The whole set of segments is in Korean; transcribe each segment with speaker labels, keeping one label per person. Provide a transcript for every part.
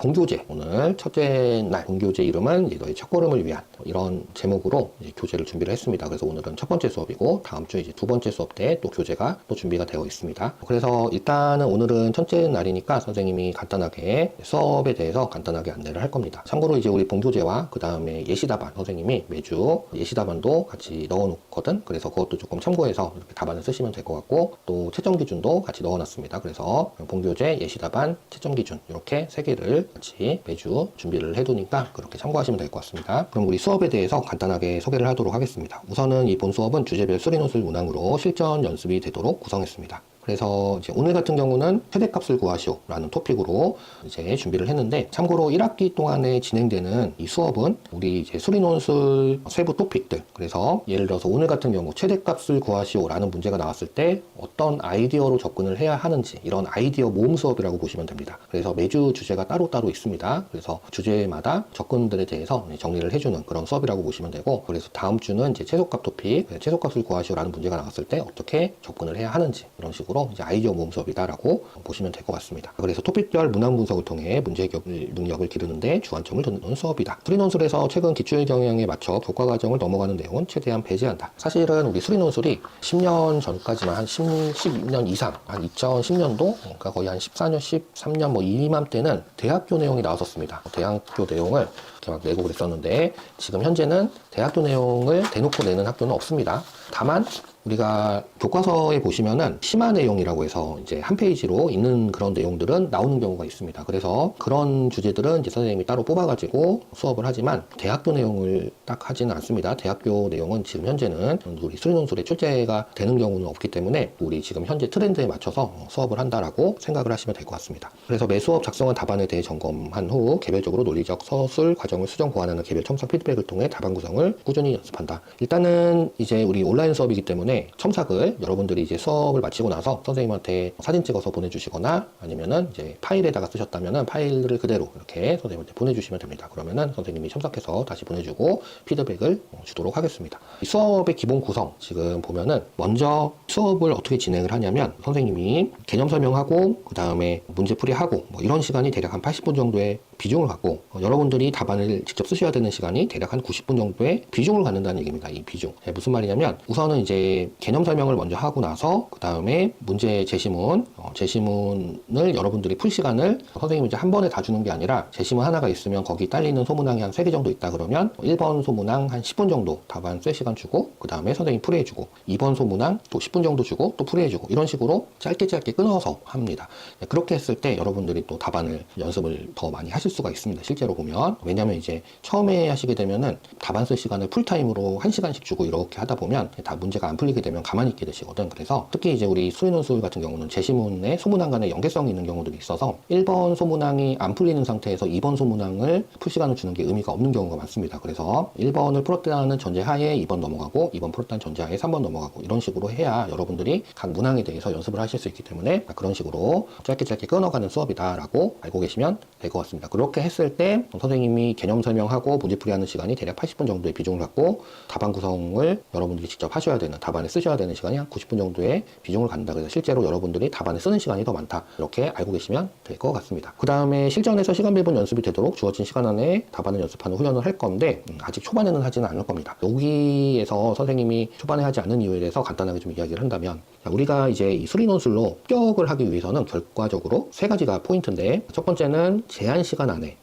Speaker 1: 본교재, 오늘 첫째 날 본교재 이름은 이제 너의 첫걸음을 위한 이런 제목으로 이제 교재를 준비를 했습니다. 그래서 오늘은 첫 번째 수업이고 다음 주 이제 두 번째 수업 때 또 교재가 또 준비가 되어 있습니다. 그래서 일단은 오늘은 첫째 날이니까 선생님이 간단하게 수업에 대해서 간단하게 안내를 할 겁니다. 참고로 이제 우리 본교재와 그 다음에 예시답안 선생님이 매주 예시답안도 같이 넣어 놓거든. 그래서 그것도 조금 참고해서 이렇게 답안을 쓰시면 될 것 같고, 또 채점 기준도 같이 넣어 놨습니다. 그래서 본교재, 예시답안, 채점 기준 이렇게 세 개를 같이 매주 준비를 해두니까 그렇게 참고하시면 될 것 같습니다. 그럼 우리 수업에 대해서 간단하게 소개를 하도록 하겠습니다. 우선은 이 본 수업은 주제별 수리논술 문항으로 실전 연습이 되도록 구성했습니다. 그래서 이제 오늘 같은 경우는 최대값을 구하시오 라는 토픽으로 이제 준비를 했는데, 참고로 1학기 동안에 진행되는 이 수업은 우리 이제 수리논술 세부 토픽들, 그래서 예를 들어서 오늘 같은 경우 최대값을 구하시오 라는 문제가 나왔을 때 어떤 아이디어로 접근을 해야 하는지, 이런 아이디어 모음 수업이라고 보시면 됩니다. 그래서 매주 주제가 따로따로 있습니다. 그래서 주제마다 접근들에 대해서 정리를 해주는 그런 수업이라고 보시면 되고, 그래서 다음 주는 이제 최소값 토픽, 최소값을 구하시오 라는 문제가 나왔을 때 어떻게 접근을 해야 하는지, 이런 식으로 이제 아이디어 모음 수업이다라고 보시면 될 것 같습니다. 그래서 토픽별 문항 분석을 통해 문제 해결 능력을 기르는데 주안점을 두는 수업이다. 수리논술에서 최근 기출 경향에 맞춰 교과 과정을 넘어가는 내용은 최대한 배제한다. 사실은 우리 수리논술이 10년 전까지만 한 12년 이상, 한 2010년도, 그러니까 거의 한 14년, 13년 뭐 이맘때는 대학교 내용이 나왔었습니다. 대학교 내용을 이렇게 막 내고 그랬었는데, 지금 현재는 대학교 내용을 대놓고 내는 학교는 없습니다. 다만 우리가 교과서에 보시면은 심화 내용이라고 해서 이제 한 페이지로 있는 그런 내용들은 나오는 경우가 있습니다. 그래서 그런 주제들은 이제 선생님이 따로 뽑아가지고 수업을 하지만 대학교 내용을 딱 하지는 않습니다. 대학교 내용은 지금 현재는 우리 수리논술에 출제가 되는 경우는 없기 때문에 우리 지금 현재 트렌드에 맞춰서 수업을 한다라고 생각을 하시면 될 것 같습니다. 그래서 매 수업 작성한 답안에 대해 점검한 후 개별적으로 논리적 서술 과정을 수정 보완하는 개별 첨삭 피드백을 통해 답안 구성을 꾸준히 연습한다. 일단은 이제 우리 온라인 수업이기 때문에 첨삭을 여러분들이 이제 수업을 마치고 나서 선생님한테 사진 찍어서 보내주시거나 아니면은 이제 파일에다가 쓰셨다면은 파일을 그대로 이렇게 선생님한테 보내주시면 됩니다. 그러면은 선생님이 첨삭해서 다시 보내주고 피드백을 주도록 하겠습니다. 이 수업의 기본 구성 지금 보면은 먼저 수업을 어떻게 진행을 하냐면, 선생님이 개념 설명하고 그 다음에 문제 풀이하고 뭐 이런 시간이 대략 한 80분 정도의 비중을 갖고, 여러분들이 답안을 직접 쓰셔야 되는 시간이 대략 한 90분 정도의 비중을 갖는다는 얘기입니다. 이 비중. 무슨 말이냐면, 우선은 이제 개념 설명을 먼저 하고 나서 그 다음에 문제 제시문, 제시문을 여러분들이 풀 시간을 선생님이 이제 한 번에 다 주는 게 아니라, 제시문 하나가 있으면 거기 딸리는 소문항이 한 3개 정도 있다 그러면 1번 소문항 한 10분 정도 답안 쓸 시간 주고, 그 다음에 선생님이 풀이해주고, 2번 소문항 또 10분 정도 주고 또 풀이해주고, 이런 식으로 짧게 끊어서 합니다. 그렇게 했을 때 여러분들이 또 답안을 연습을 더 많이 하실 수가 있습니다. 실제로 보면. 왜냐면 이제 처음에 하시게 되면은 답안 쓸 시간을 풀타임으로 1시간씩 주고 이렇게 하다 보면 다 문제가 안 풀리게 되면 가만히 있게 되시거든. 그래서 특히 이제 우리 수리논술 같은 경우는 제시문에 소문항 간의 연계성이 있는 경우들이 있어서 1번 소문항이 안 풀리는 상태에서 2번 소문항을 풀 시간을 주는 게 의미가 없는 경우가 많습니다. 그래서 1번을 풀었다는 전제하에 2번 넘어가고, 2번 풀었다는 전제하에 3번 넘어가고, 이런 식으로 해야 여러분들이 각 문항에 대해서 연습을 하실 수 있기 때문에 그런 식으로 짧게 끊어가는 수업이다라고 알고 계시면 될 것 같습니다. 그렇게 했을 때 선생님이 개념 설명하고 문제 풀이하는 시간이 대략 80분 정도의 비중을 갖고, 답안 구성을 여러분들이 직접 하셔야 되는, 답안에 쓰셔야 되는 시간이 한 90분 정도의 비중을 갖는다. 그래서 실제로 여러분들이 답안에 쓰는 시간이 더 많다, 이렇게 알고 계시면 될 것 같습니다. 그 다음에 실전에서 시간 배분 연습이 되도록 주어진 시간 안에 답안을 연습하는 훈련을 할 건데, 아직 초반에는 하지는 않을 겁니다. 여기에서 선생님이 초반에 하지 않은 이유에 대해서 간단하게 좀 이야기를 한다면, 우리가 이제 이 수리논술로 합격을 하기 위해서는 결과적으로 3가지가 포인트인데, 첫 번째는 제한 시간 안에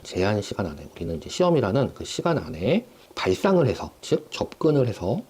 Speaker 1: 우리는 이제 시험이라는 그 시간 안에 발상을 해서, 즉 접근을 해서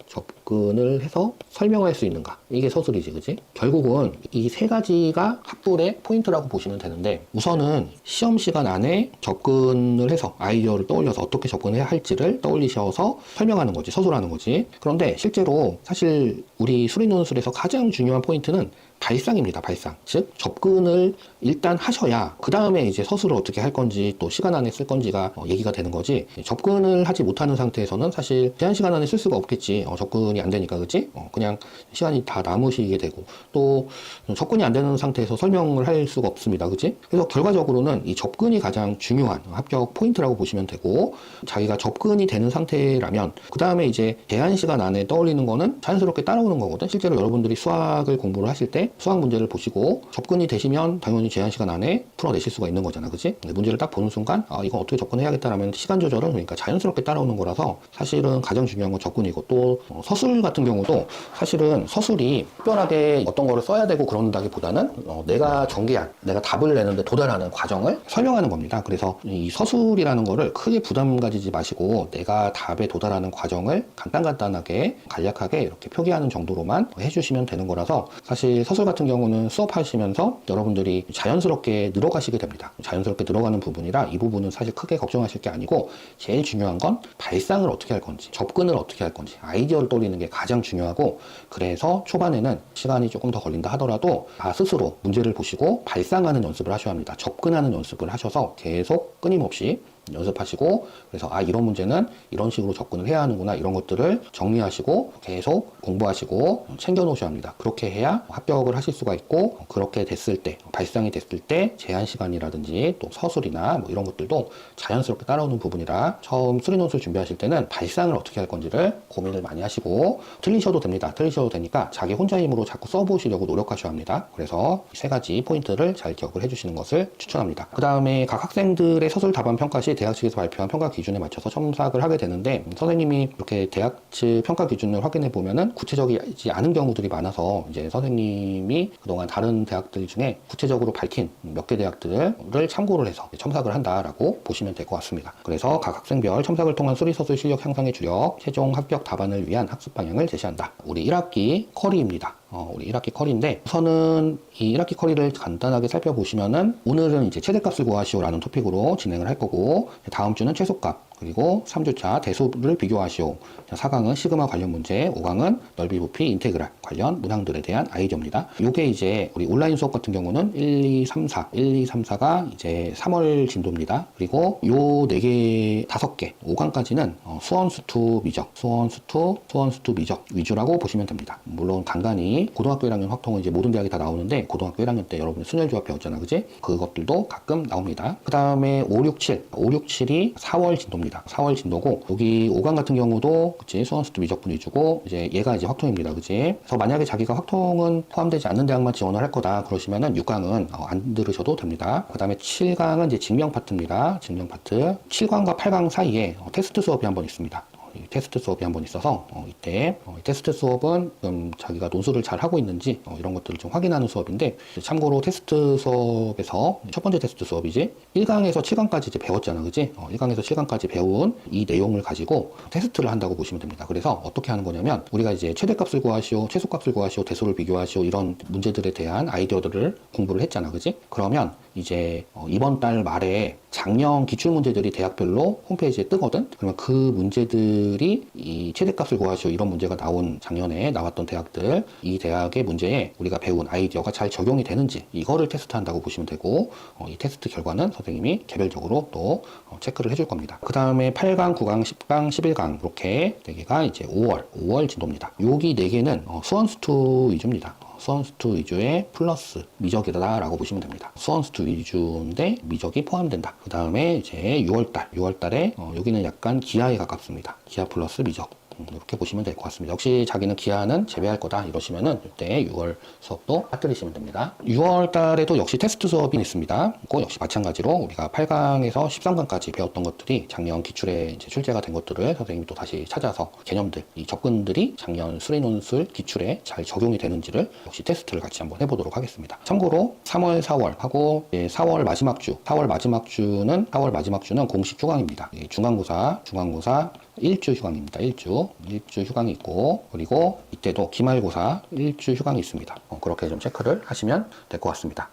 Speaker 1: 설명할 수 있는가, 이게 서술이지, 그지? 결국은 이 3가지가 합불의 포인트라고 보시면 되는데, 우선은 시험 시간 안에 접근을 해서 아이디어를 떠올려서 어떻게 접근해야 할지를 떠올리셔서 설명하는 거지, 서술하는 거지. 그런데 실제로 사실 우리 수리논술에서 가장 중요한 포인트는 발상입니다. 발상. 즉 접근을 일단 하셔야 그 다음에 이제 서술을 어떻게 할 건지, 또 시간 안에 쓸 건지가 얘기가 되는 거지, 접근을 하지 못하는 상태에서는 사실 제한 시간 안에 쓸 수가 없겠지. 접근이 접근이 안 되니까, 그치? 그냥 시간이 다 남으시게 되고, 또 접근이 안 되는 상태에서 설명을 할 수가 없습니다. 그치? 그래서 결과적으로는 이 접근이 가장 중요한 합격 포인트라고 보시면 되고, 자기가 접근이 되는 상태라면, 그 다음에 이제 제한 시간 안에 떠올리는 거는 자연스럽게 따라오는 거거든. 실제로 여러분들이 수학을 공부를 하실 때 수학 문제를 보시고 접근이 되시면 당연히 제한 시간 안에 풀어내실 수가 있는 거잖아. 그치? 문제를 딱 보는 순간, 이거 어떻게 접근해야겠다라면 시간 조절은 그러니까 자연스럽게 따라오는 거라서 사실은 가장 중요한 건 접근이고, 또 서술 같은 경우도 사실은 서술이 특별하게 어떤 거를 써야 되고 그런다기보다는 내가 전개한, 내가 답을 내는데 도달하는 과정을 설명하는 겁니다. 그래서 이 서술이라는 거를 크게 부담 가지지 마시고 내가 답에 도달하는 과정을 간단하게 간략하게 이렇게 표기하는 정도로만 해주시면 되는 거라서, 사실 서술 같은 경우는 수업하시면서 여러분들이 자연스럽게 늘어가시게 됩니다. 자연스럽게 늘어가는 부분이라 이 부분은 사실 크게 걱정하실 게 아니고, 제일 중요한 건 발상을 어떻게 할 건지, 접근을 어떻게 할 건지, 아이디어를 떠올리는 게 가장 중요하고, 그래서 초반에는 시간이 조금 더 걸린다 하더라도 스스로 문제를 보시고 발상하는 연습을 하셔야 합니다. 접근하는 연습을 하셔서 계속 끊임없이 연습하시고, 그래서 이런 문제는 이런 식으로 접근을 해야 하는구나, 이런 것들을 정리하시고 계속 공부하시고 챙겨 놓으셔야 합니다. 그렇게 해야 합격을 하실 수가 있고, 그렇게 됐을 때, 발상이 됐을 때 제한 시간이라든지 또 서술이나 뭐 이런 것들도 자연스럽게 따라오는 부분이라, 처음 수리논술 준비하실 때는 발상을 어떻게 할 건지를 고민을 많이 하시고, 틀리셔도 됩니다. 틀리셔도 되니까 자기 혼자 힘으로 자꾸 써보시려고 노력하셔야 합니다. 그래서 이 세 가지 포인트를 잘 기억을 해주시는 것을 추천합니다. 그 다음에 각 학생들의 서술 답안 평가 시 대학 측에서 발표한 평가 기준에 맞춰서 첨삭을 하게 되는데, 선생님이 이렇게 대학 측 평가 기준을 확인해 보면은 구체적이지 않은 경우들이 많아서, 이제 선생님이 그동안 다른 대학들 중에 구체적으로 밝힌 몇 개 대학들을 참고를 해서 첨삭을 한다라고 보시면 될 것 같습니다. 그래서 각 학생별 첨삭을 통한 수리서술 실력 향상의 주력, 최종 합격 답안을 위한 학습 방향을 제시한다. 우리 1학기 쿼리입니다. 우리 1학기 쿼리인데, 우선은 이 1학기 쿼리를 간단하게 살펴보시면은, 오늘은 이제 최대값을 구하시오라는 토픽으로 진행을 할 거고, 다음 주는 최소값, 그리고 3주차 대수를 비교하시오. 4강은 시그마 관련 문제, 5강은 넓이 부피 인테그랄 관련 문항들에 대한 아이디어입니다. 요게 이제 우리 온라인 수업 같은 경우는 1, 2, 3, 4, 1, 2, 3, 4가 이제 3월 진도입니다. 그리고 요 4개, 5개, 5강까지는 수원수투 미적, 수원수투 미적 위주라고 보시면 됩니다. 물론 간간히 고등학교 1학년 확통은 이제 모든 대학이 다 나오는데, 고등학교 1학년 때 여러분이 순열조합 배웠잖아, 그지? 그것들도 가끔 나옵니다. 그 다음에 5, 6, 7이 4월 진도입니다. 4월 진도고, 여기 5강 같은 경우도 그치, 수원수투 미적분 위주고, 이제 얘가 이제 확통입니다, 그치? 그래서 만약에 자기가 확통은 포함되지 않는 대학만 지원을 할 거다 그러시면은 6강은 안 들으셔도 됩니다. 그 다음에 7강은 이제 증명 파트입니다. 증명 파트. 7강과 8강 사이에 테스트 수업이 한번 있습니다. 테스트 수업이 한번 있어서 이때 테스트 수업은 자기가 논술을 잘 하고 있는지 이런 것들을 좀 확인하는 수업인데, 참고로 테스트 수업에서 첫 번째 테스트 수업이지 1강에서 7강까지 이제 배웠잖아, 그지? 1강에서 7강까지 배운 이 내용을 가지고 테스트를 한다고 보시면 됩니다. 그래서 어떻게 하는 거냐면, 우리가 이제 최대값을 구하시오, 최소값을 구하시오, 대소를 비교하시오, 이런 문제들에 대한 아이디어들을 공부를 했잖아, 그지? 그러면 이제 이번 달 말에 작년 기출문제들이 대학별로 홈페이지에 뜨거든? 그러면 그 문제들이 이 최대값을 구하시오, 이런 문제가 나온 작년에 나왔던 대학들, 이 대학의 문제에 우리가 배운 아이디어가 잘 적용이 되는지, 이거를 테스트한다고 보시면 되고, 이 테스트 결과는 선생님이 개별적으로 또 체크를 해줄 겁니다. 그 다음에 8강, 9강, 10강, 11강 이렇게 4개가 이제 5월 진도입니다. 여기 4개는 수원수투 위주입니다. 수원수투 위주의 플러스 미적이다라고 보시면 됩니다. 수원수투 위주인데 미적이 포함된다. 그 다음에 이제 6월달에 여기는 약간 기하에 가깝습니다. 기하 플러스 미적. 이렇게 보시면 될 것 같습니다. 역시 자기는 기하는 재배할 거다 이러시면은 이때 6월 수업도 빠뜨리시면 됩니다. 6월 달에도 역시 테스트 수업이 있습니다. 그거 역시 마찬가지로 우리가 8강에서 13강까지 배웠던 것들이 작년 기출에 이제 출제가 된 것들을 선생님이 또 다시 찾아서 개념들, 이 접근들이 작년 수리논술 기출에 잘 적용이 되는지를 역시 테스트를 같이 한번 해보도록 하겠습니다. 참고로 3월, 4월 하고 4월 마지막 주는 공식 휴강입니다. 중간고사 1주 휴강입니다. 1주 휴강이 있고, 그리고 이때도 기말고사 1주 휴강이 있습니다. 그렇게 좀 체크를 하시면 될 것 같습니다.